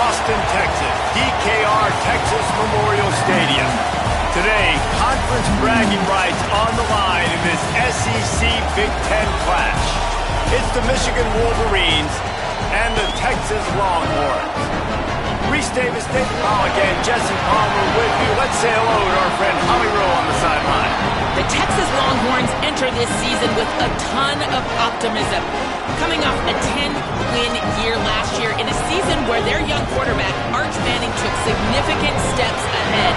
Austin, Texas, DKR Texas Memorial Stadium. Today, conference bragging rights on the line in this SEC Big Ten clash. It's the Michigan Wolverines and the Texas Longhorns. Reese Davis, Dave Pollock, and Jesse Palmer with you. Let's say hello to our friend Holly Rowe on the sideline. The Texas Longhorns enter this season with a ton of optimism. Coming off a 10-win year last year in a season where their young quarterback, Arch Manning, took significant steps ahead.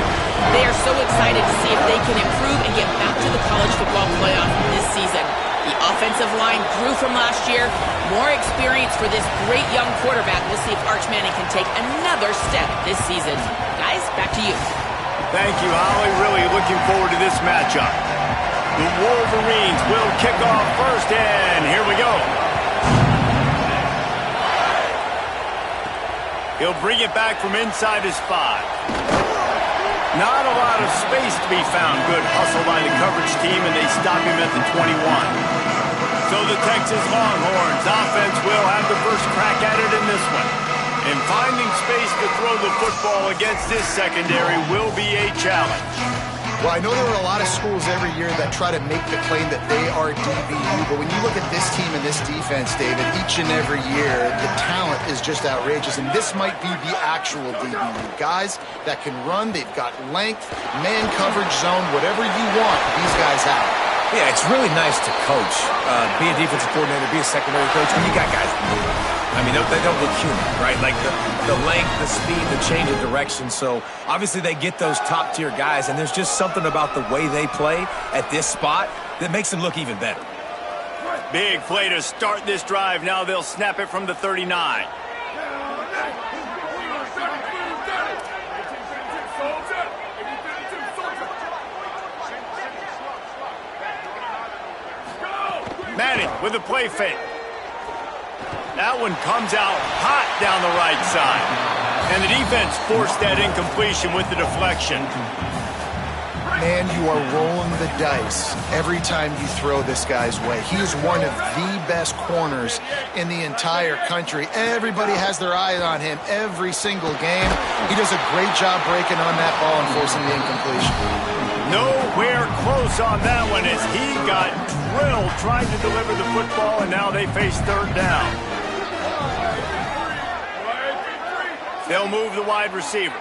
They are so excited to see if they can improve and get back to the college football playoff this season. The offensive line grew from last year. More experience for this great young quarterback. We'll see if Arch Manning can take another step this season. Guys, back to you. Thank you, Holly. Really looking forward to this matchup. The Wolverines will kick off first, and here we go. He'll bring it back from inside his 5. Not a lot of space to be found. Good hustle by the coverage team, and they stop him at the 21. So the Texas Longhorns offense will have the first crack at it in this one. And finding space to throw the football against this secondary will be a challenge. Well, I know there are a lot of schools every year that try to make the claim that they are DBU, but when you look at this team and this defense, David, each and every year, the talent is just outrageous, and this might be the actual DBU. Guys that can run, they've got length, man coverage zone, whatever you want, these guys have. Yeah, it's really nice to coach, be a defensive coordinator, be a secondary coach, when you got guys that move. I mean, they don't look human, right? Like the length, the speed, the change of direction. So obviously they get those top-tier guys, and there's just something about the way they play at this spot that makes them look even better. Big play to start this drive. Now they'll snap it from the 39. Manning with a play fake. That one comes out hot down the right side. And the defense forced that incompletion with the deflection. Man, you are rolling the dice every time you throw this guy's way. He is one of the best corners in the entire country. Everybody has their eye on him every single game. He does a great job breaking on that ball and forcing the incompletion. Nowhere close on that one as he got drilled trying to deliver the football, and now they face third down. They'll move the wide receiver.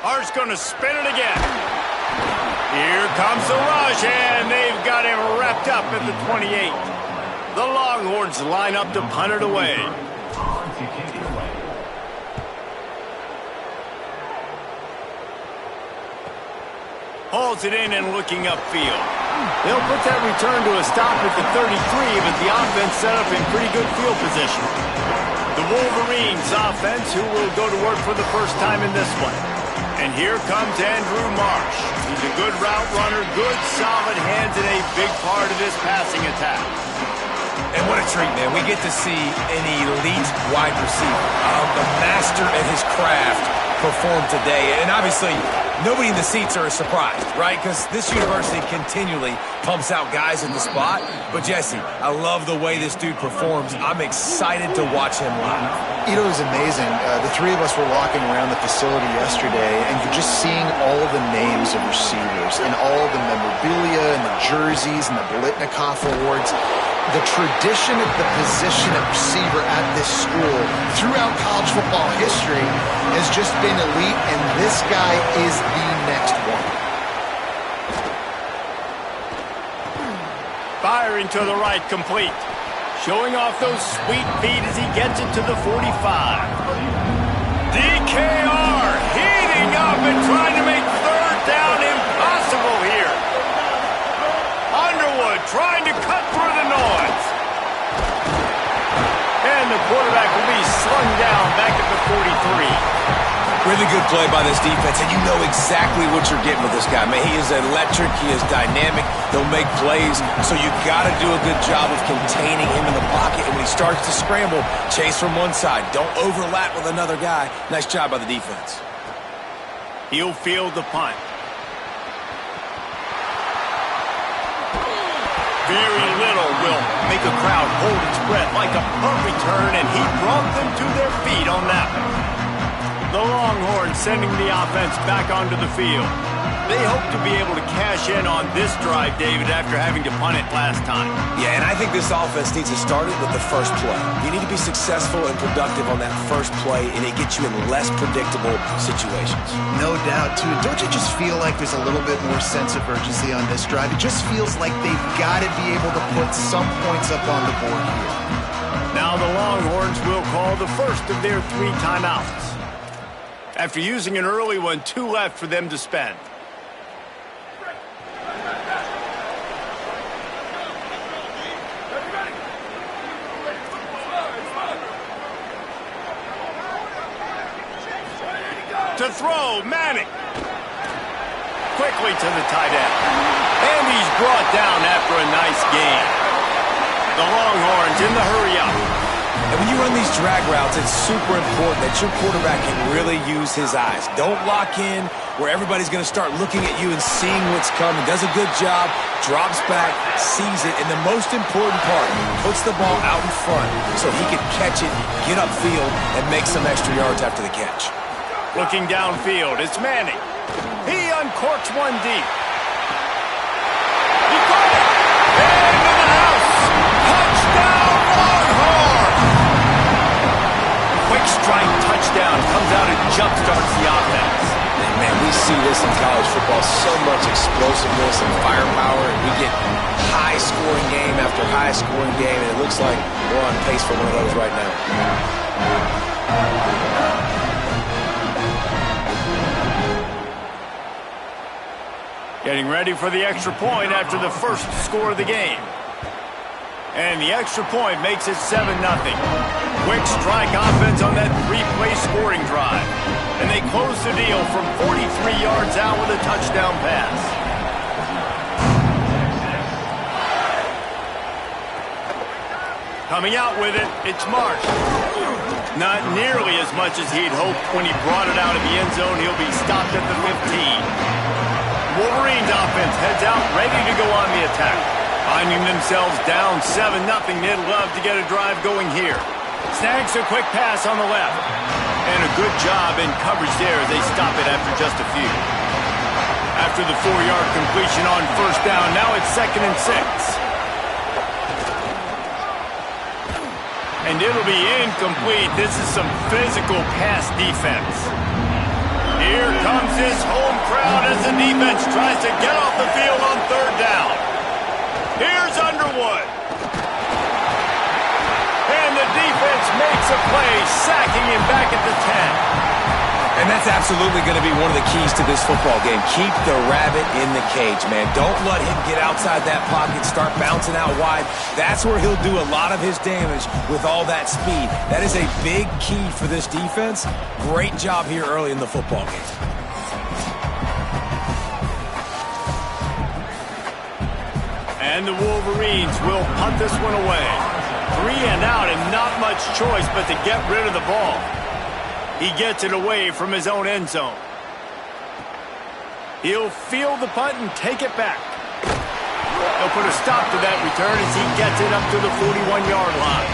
Art's going to spin it again. Here comes the rush, and they've got him wrapped up at the 28. The Longhorns line up to punt it away. Hauls it in and looking upfield. They'll put that return to a stop at the 33, but the offense set up in pretty good field position. The Wolverines offense, who will go to work for the first time in this one. And here comes Andrew Marsh. He's a good route runner, good solid hands, and a big part of this passing attack. And what a treat, man. We get to see an elite wide receiver, the master at his craft, perform today. And obviously, nobody in the seats are surprised, right? Because this university continually pumps out guys in the spot. But, Jesse, I love the way this dude performs. I'm excited to watch him live. You know, it was amazing. The three of us were walking around the facility yesterday, and you're just seeing all of the names of receivers and all the memorabilia and the jerseys and the Biletnikoff awards. The tradition of the position of receiver at this school throughout college football history has just been elite, and this guy is the next one. Firing to the right, complete. Showing off those sweet feet as he gets it to the 45. DKR heating up and trying to make third down impossible here. Underwood trying to cut through the noise. And the quarterback will be slung down back at the 43. Really good play by this defense, and you know exactly what you're getting with this guy. Man, he is electric, he is dynamic, he'll make plays, so you got to do a good job of containing him in the pocket, and when he starts to scramble, chase from one side. Don't overlap with another guy. Nice job by the defense. He'll field the punt. Very little will make a crowd hold its breath like a punt return, and he brought them to their feet on that one. sending the offense back onto the field. They hope to be able to cash in on this drive, David, after having to punt it last time. Yeah, and I think this offense needs to start it with the first play. You need to be successful and productive on that first play, and it gets you in less predictable situations. No doubt, too. Don't you just feel like there's a little bit more sense of urgency on this drive? It just feels like they've got to be able to put some points up on the board here. Now the Longhorns will call the first of their 3 timeouts. After using an early one, 2 left for them to spend. To throw, Manning. Quickly to the tight end. And he's brought down after a nice gain. The Longhorns in the hurry-up. And when you run these drag routes, it's super important that your quarterback can really use his eyes. Don't lock in where everybody's going to start looking at you and seeing what's coming. Does a good job, drops back, sees it, and the most important part, puts the ball out in front so he can catch it, get upfield, and make some extra yards after the catch. Looking downfield, it's Manning. He uncorks one deep. He got it! Into the house! Touchdown, Longhorn! Quick strike touchdown comes out and jumpstarts the offense. Man, we see this in college football, so much explosiveness and firepower, and we get high-scoring game after high-scoring game, and it looks like we're on pace for one of those right now. Getting ready for the extra point after the first score of the game. And the extra point makes it 7-0. Quick strike offense on that 3-play scoring drive. And they close the deal from 43 yards out with a touchdown pass. Coming out with it, it's Marsh. Not nearly as much as he'd hoped when he brought it out of the end zone. He'll be stopped at the 15. Wolverines offense heads out, ready to go on the attack. Finding themselves down 7-0, they'd love to get a drive going here. Snags a quick pass on the left. And a good job in coverage there as they stop it after just a few. After the 4-yard completion on first down, now it's 2nd and 6. And it'll be incomplete. This is some physical pass defense. Here comes his home crowd as the defense tries to get off the field on 3rd down. Here's Underwood. And the defense makes a play, sacking him back at the 10. And that's absolutely going to be one of the keys to this football game. Keep the rabbit in the cage, man. Don't let him get outside that pocket, start bouncing out wide. That's where he'll do a lot of his damage with all that speed. That is a big key for this defense. Great job here early in the football game. And the Wolverines will punt this one away. 3 and out and not much choice but to get rid of the ball. He gets it away from his own end zone. He'll field the punt and take it back. He'll put a stop to that return as he gets it up to the 41-yard line.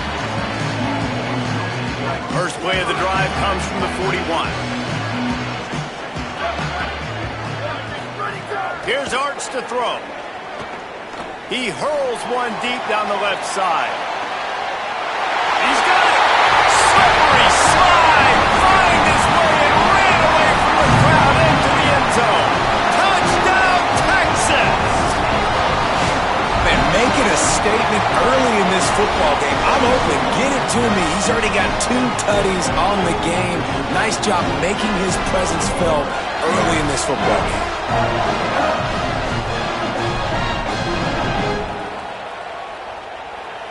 First play of the drive comes from the 41. Here's Arts to throw. He hurls one deep down the left side. He's got it! Slippery slide! Find his way and ran away from the crowd into the end zone. Touchdown, Texas! Man, making a statement early in this football game. I'm open. Get it to me. He's already got 2 tutties on the game. Nice job making his presence felt early in this football game.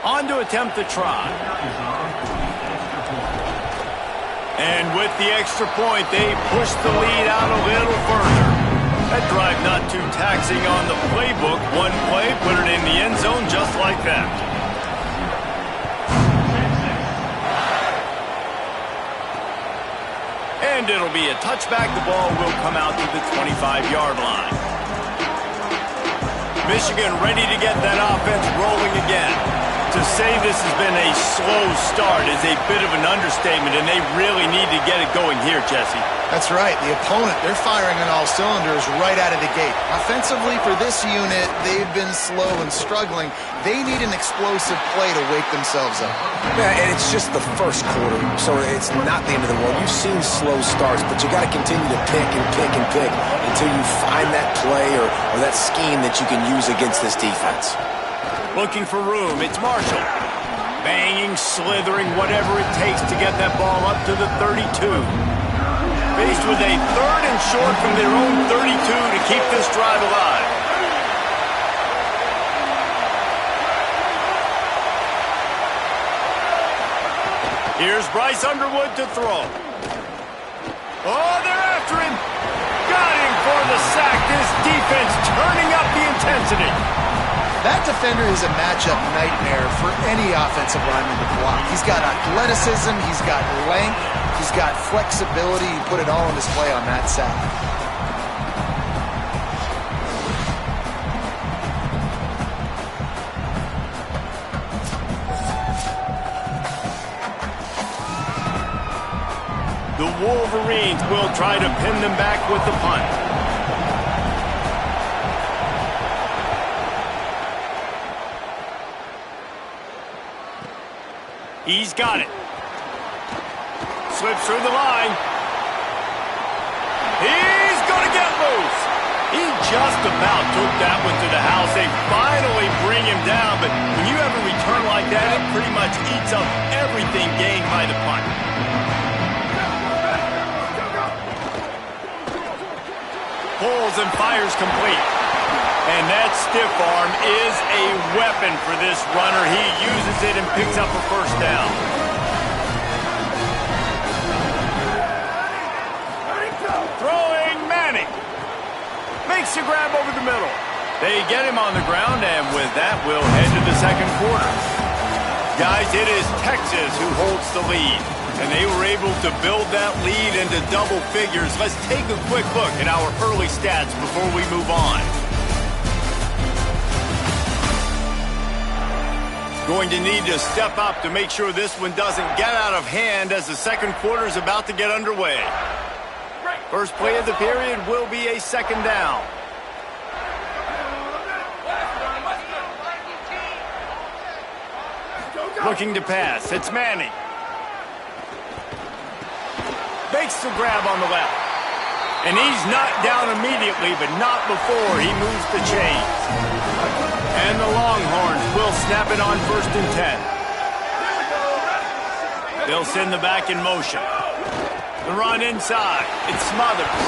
On to attempt the try. And with the extra point, they push the lead out a little further. That drive not too taxing on the playbook. One play, put it in the end zone just like that. And it'll be a touchback. The ball will come out to the 25-yard line. Michigan ready to get that offense rolling again. To To say this has been a slow start is a bit of an understatement, and they really need to get it going here, Jesse. That's right. The opponent, they're firing on all cylinders right out of the gate. Offensively, for this unit, they've been slow and struggling. They need an explosive play to wake themselves up. Yeah, and it's just the first quarter, so it's not the end of the world. You've seen slow starts, but you got to continue to pick and pick and pick until you find that play or that scheme that you can use against this defense. Looking for room, it's Marshall. Banging, slithering, whatever it takes to get that ball up to the 32. Faced with a 3rd and short from their own 32 to keep this drive alive. Here's Bryce Underwood to throw. Oh, they're after him. Got him for the sack. This defense turning up the intensity. That defender is a matchup nightmare for any offensive lineman to block. He's got athleticism, he's got length, he's got flexibility. You put it all on display on that sack. The Wolverines will try to pin them back with the punt. He's got it. Slips through the line. He's going to get loose. He just about took that one to the house. They finally bring him down, but when you have a return like that, it pretty much eats up everything gained by the punt. Pulls and fires complete. And that stiff arm is a weapon for this runner. He uses it and picks up a first down. Throwing Manning. Makes the grab over the middle. They get him on the ground, and with that, we'll head to the second quarter. Guys, it is Texas who holds the lead. And they were able to build that lead into double figures. Let's take a quick look at our early stats before we move on. Going to need to step up to make sure this one doesn't get out of hand as the second quarter is about to get underway. First play of the period will be a second down. Looking to pass. It's Manning. Makes the grab on the left. And he's knocked down immediately, but not before he moves the chains. And the Longhorns will snap it on 1st and 10. They'll send the back in motion. The run inside. It's Smothers.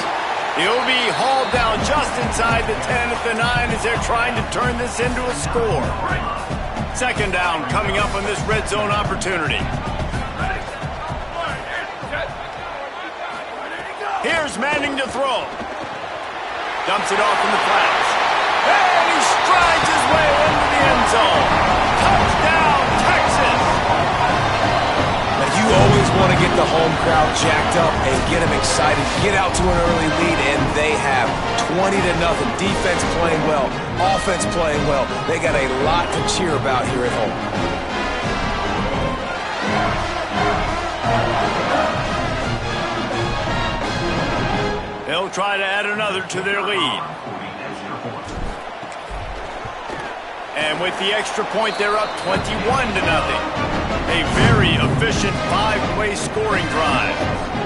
He'll be hauled down just inside the 10 at the 9 as they're trying to turn this into a score. Second down coming up on this red zone opportunity. Here's Manning to throw. Dumps it off in the flats. And he strides his way into the end zone. Touchdown, Texas! Now, you always want to get the home crowd jacked up and get them excited. Get out to an early lead, and they have 20-0. Defense playing well. Offense playing well. They got a lot to cheer about here at home. They'll try to add another to their lead. And with the extra point, they're up 21-0. A very efficient 5-play scoring drive.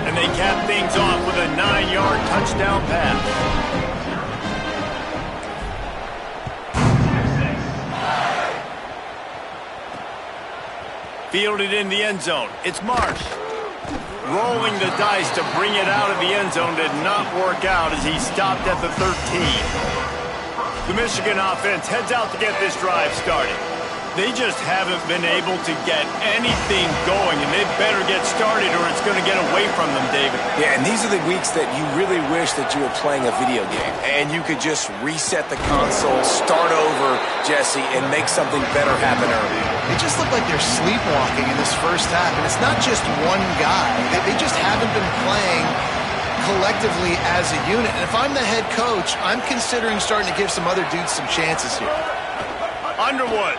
And they cap things off with a 9-yard touchdown pass. Fielded in the end zone. It's Marsh. Rolling the dice to bring it out of the end zone did not work out as he stopped at the 13. The Michigan offense heads out to get this drive started. They just haven't been able to get anything going, and they better get started or it's going to get away from them, David. Yeah, and these are the weeks that you really wish that you were playing a video game and you could just reset the console, start over, Jesse, and make something better happen early. It just looked like they're sleepwalking in this first half, and it's not just one guy. They just haven't been playing collectively as a unit. And if I'm the head coach, I'm considering starting to give some other dudes some chances here. Underwood.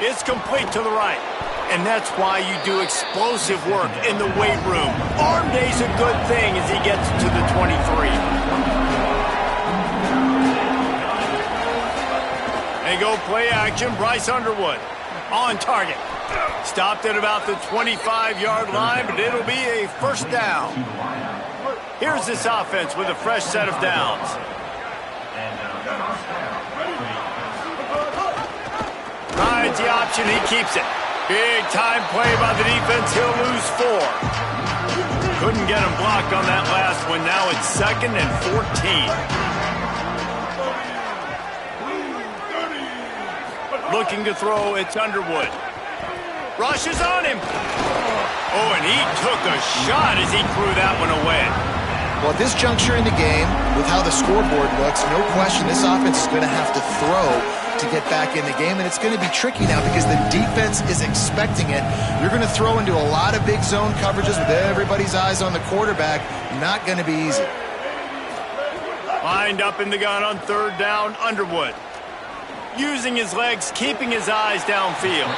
It's complete to the right. And that's why you do explosive work in the weight room. Arm day's a good thing as he gets to the 23. They go play action. Bryce Underwood on target. Stopped at about the 25-yard line, but it'll be a first down. Here's this offense with a fresh set of downs. Rides the option, he keeps it. Big time play by the defense, he'll lose 4. Couldn't get him blocked on that last one. Now it's 2nd and 14. Looking to throw, it's Underwood. Rushes on him. Oh, and he took a shot as he threw that one away. Well, at this juncture in the game, with how the scoreboard looks, no question this offense is going to have to throw to get back in the game, and it's going to be tricky now because the defense is expecting it. You're going to throw into a lot of big zone coverages with everybody's eyes on the quarterback. Not going to be easy. Lined up in the gun on 3rd down, Underwood. Using his legs, keeping his eyes downfield.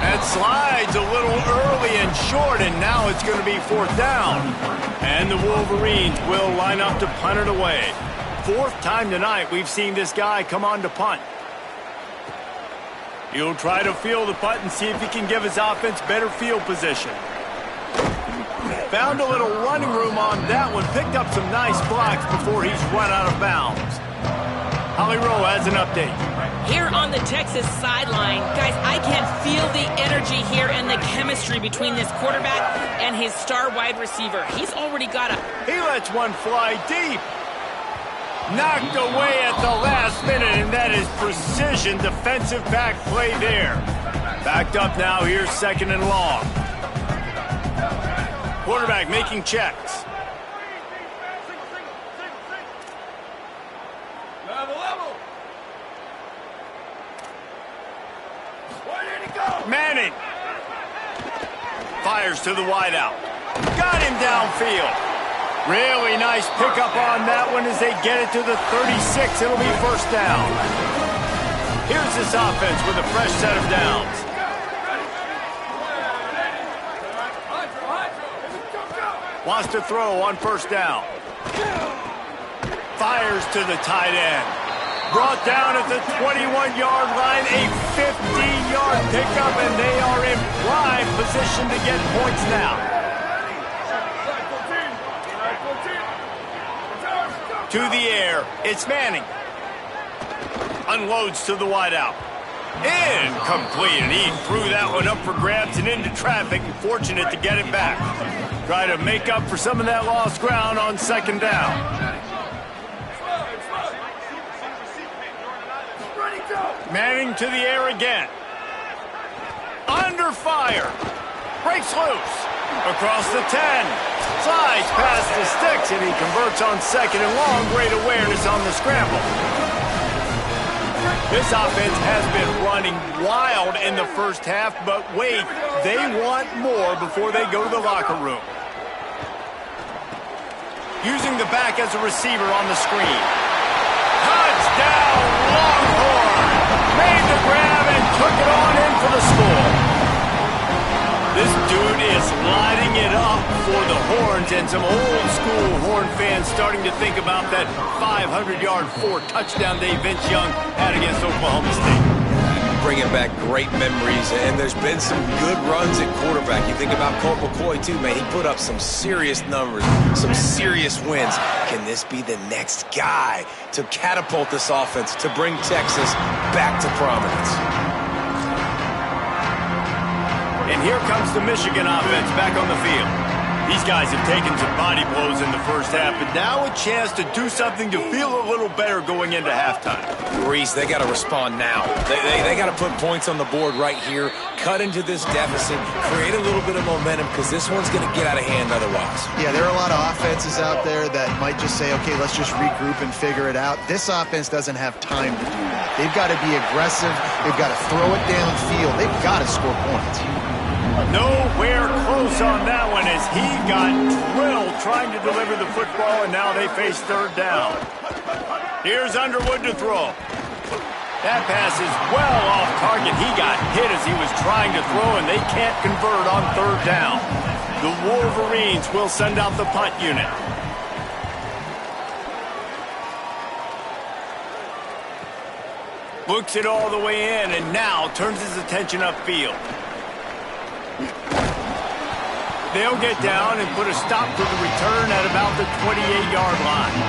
That slides a little early and short, and now it's going to be 4th down. And the Wolverines will line up to punt it away. 4th time tonight we've seen this guy come on to punt. He'll try to field the punt and see if he can give his offense better field position. Found a little running room on that one. Picked up some nice blocks before he's run out of bounds. Holly Rowe has an update. Here on the Texas sideline, guys, I can feel the energy here and the chemistry between this quarterback and his star wide receiver. He's already got a... He lets one fly deep. Knocked away at the last minute, and that is precision defensive back play there. Backed up now, here's 2nd and long. Quarterback making checks. Manning fires to the wideout. Got him downfield. Really nice pickup on that one as they get it to the 36. It'll be 1st down. Here's this offense with a fresh set of downs. Wants to throw on 1st down. Fires to the tight end. Brought down at the 21-yard line, a 50-yard pickup, and they are in prime position to get points now. To the air, it's Manning. Unloads to the wideout. Incomplete, and he threw that one up for grabs and into traffic, and fortunate to get it back. Try to make up for some of that lost ground on 2nd down. Manning to the air again. Under fire. Breaks loose. Across the 10. Slides past the sticks, and he converts on 2nd and long. Great awareness on the scramble. This offense has been running wild in the 1st half, but wait, they want more before they go to the locker room. Using the back as a receiver on the screen. Touchdown, Longhorn! Made the grab and took it on in for the score. This dude is lighting it up for the Horns, and some old-school Horn fans starting to think about that 500-yard 4-touchdown day Vince Young had against Oklahoma State. Bringing back great memories, and there's been some good runs at quarterback. You think about Colt McCoy, too, man. He put up some serious numbers, some serious wins. Can this be the next guy to catapult this offense, to bring Texas back to prominence? And here comes the Michigan offense back on the field. These guys have taken some body blows in the 1st half, but now a chance to do something to feel a little better going into halftime. Reese, they got to respond now. They got to put points on the board right here, cut into this deficit, create a little bit of momentum, because this one's going to get out of hand otherwise. Yeah, there are a lot of offenses out there that might just say, okay, let's just regroup and figure it out. This offense doesn't have time to do that. They've got to be aggressive. They've got to throw it downfield. They've got to score points. Nowhere close on that one as he got drilled trying to deliver the football, and now they face 3rd down. Here's Underwood to throw. That pass is well off target. He got hit as he was trying to throw, and they can't convert on third down. The Wolverines will send out the punt unit. Looks it all the way in, and now turns his attention upfield. They'll get down and put a stop to the return at about the 28-yard line.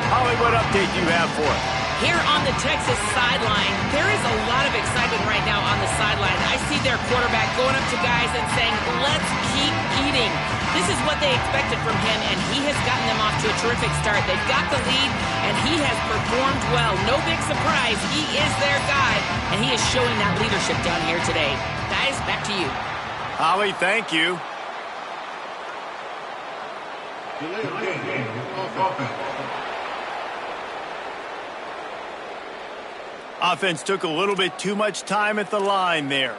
Holly, what update do you have for us? Here on the Texas sideline, there is a lot of excitement right now on the sideline. I see their quarterback going up to guys and saying, let's keep eating. This is what they expected from him, and he has gotten them off to a terrific start. They've got the lead, and he has performed well. No big surprise. He is their guy, and he is showing that leadership down here today. Guys, back to you. Holly, thank you. Offense took a little bit too much time at the line there.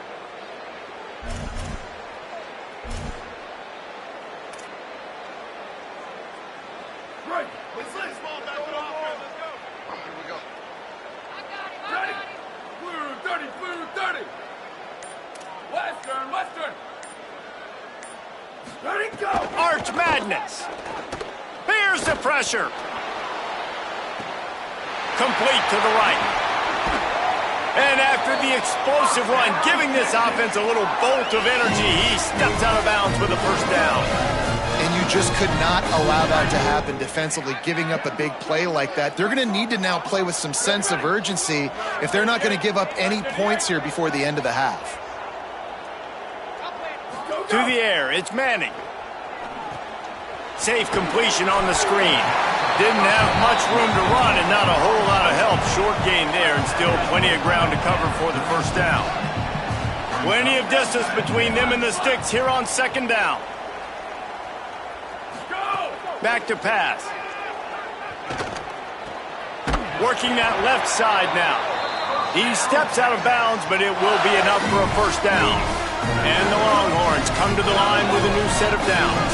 Right. Let's play small back with offense. Let's go. Here we go. I got it. Blue 30. Western. Ready, go. Arch Madness. Here's the pressure. Complete to the right. And after the explosive run, giving this offense a little bolt of energy, he steps out of bounds with a first down. And you just could not allow that to happen defensively, giving up a big play like that. They're going to need to now play with some sense of urgency if they're not going to give up any points here before the end of the half. To the air, it's Manning. Safe completion on the screen. Didn't have much room to run and not a whole lot of help. Short gain there and still plenty of ground to cover for the first down. Plenty of distance between them and the sticks here on second down. Back to pass. Working that left side now. He steps out of bounds, but it will be enough for a first down. And the Longhorns come to the line with a new set of downs.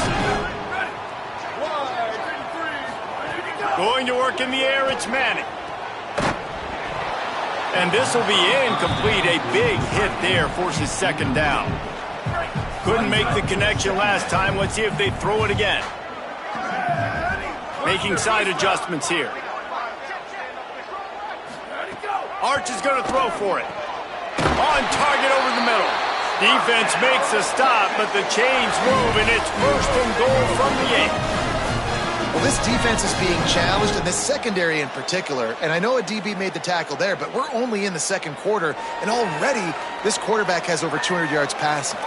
Going to work in the air, it's Manning. And this will be incomplete. A big hit there forces second down. Couldn't make the connection last time. Let's see if they throw it again. Making side adjustments here. Arch is going to throw for it. On target over the middle. Defense makes a stop, but the chains move, and it's first and goal from the 8. Well, this defense is being challenged, and this secondary in particular. And I know a DB made the tackle there, but we're only in the second quarter, and already this quarterback has over 200 yards passing.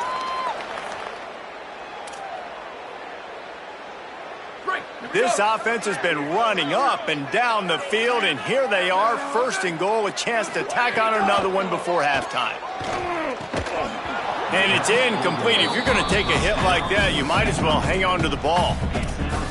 This offense has been running up and down the field, and here they are, first and goal, a chance to tack on another one before halftime. And it's incomplete. If you're going to take a hit like that, you might as well hang on to the ball.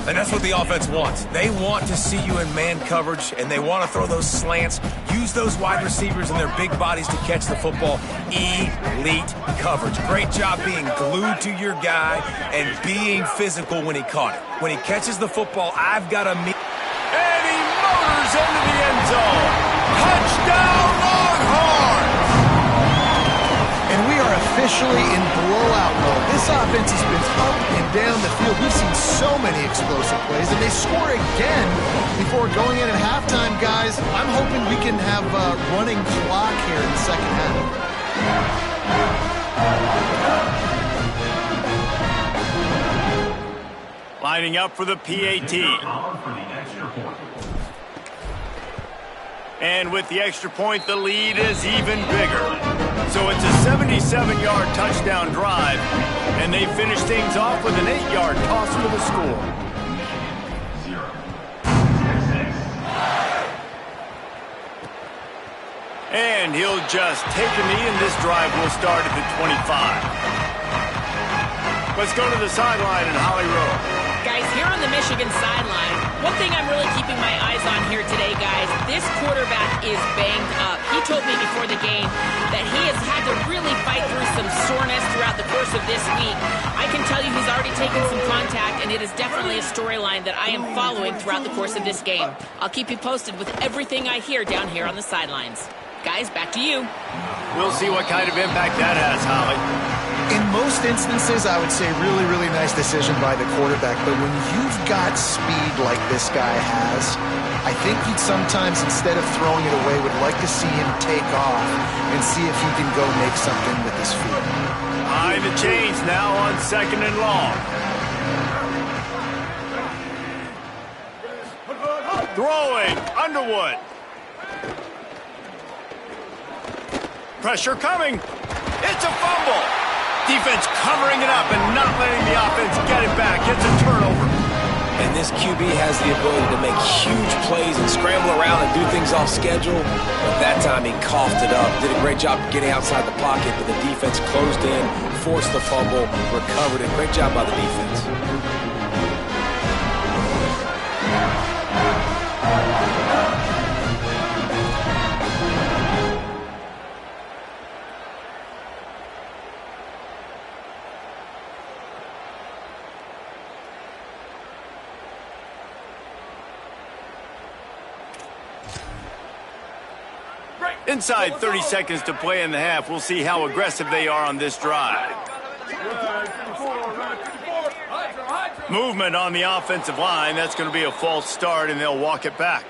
And that's what the offense wants. They want to see you in man coverage, and they want to throw those slants, use those wide receivers and their big bodies to catch the football. Elite coverage. Great job being glued to your guy and being physical when he caught it. When he catches the football, I've got to meet. And he motors into the end zone. Touchdown, Longhorns! And we are officially in blowout mode. This offense has been up and down the field. We've seen so many explosive plays, and they score again before going in at halftime, guys. I'm hoping we can have a running clock here in the second half. Lining up for the PAT. And with the extra point, the lead is even bigger. So it's a 77-yard touchdown drive, and they finish things off with an 8-yard toss for the score. And he'll just take a knee, and this drive will start at the 25. Let's go to the sideline in Holly Rowe. Guys, here on the Michigan sideline, One thing I'm really keeping my eyes on here today, guys, this quarterback is banged up. He told me before the game that he has had to really fight through some soreness throughout the course of this week. I can tell you he's already taken some contact, and it is definitely a storyline that I am following throughout the course of this game. I'll keep you posted with everything I hear down here on the sidelines. Guys, back to you. We'll see what kind of impact that has, Holly. In most instances, I would say really, really nice decision by the quarterback. But when you've got speed like this guy has, I think he'd sometimes, instead of throwing it away, would like to see him take off and see if he can go make something with his feet. Behind the chains now on 2nd and long. Throwing, Underwood. Pressure coming. It's a fumble. Defense covering it up and not letting the offense get it back. It's a turnover. And this QB has the ability to make huge plays and scramble around and do things off schedule. But that time he coughed it up. Did a great job getting outside the pocket, but the defense closed in, forced the fumble, recovered it. Great job by the defense. Inside 30 seconds to play in the half. We'll see how aggressive they are on this drive. Movement on the offensive line. That's going to be a false start, and they'll walk it back.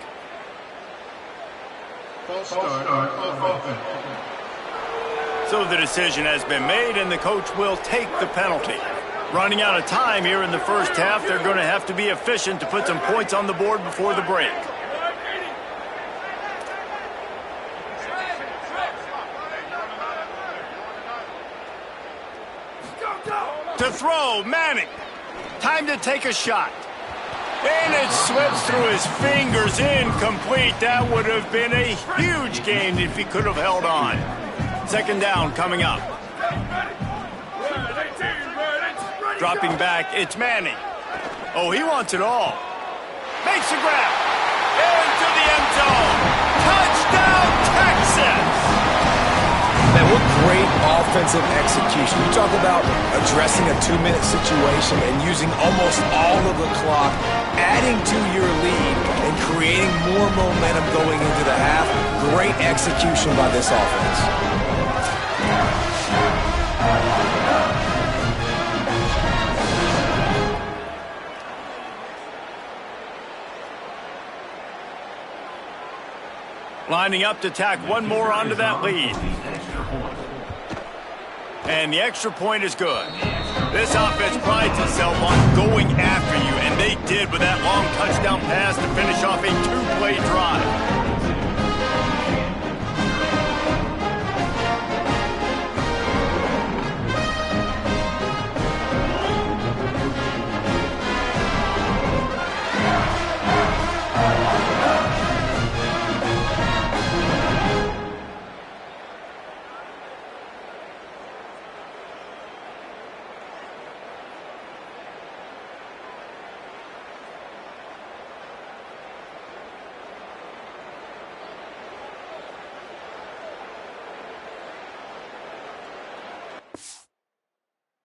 So the decision has been made, and the coach will take the penalty. Running out of time here in the first half, they're going to have to be efficient to put some points on the board before the break. To throw, Manning. Time to take a shot. And it slips through his fingers, incomplete. That would have been a huge gain if he could have held on. 2nd down coming up. Dropping back, it's Manning. Oh, he wants it all. Makes the grab. Into the end zone. Touchdown, Texas! Man, what great offensive execution. You talk about addressing a 2-minute situation and using almost all of the clock, adding to your lead and creating more momentum going into the half. Great execution by this offense. Lining up to tack one more onto that lead. And the extra point is good. This offense prides itself on going after you, and they did with that long touchdown pass to finish off a 2-play drive.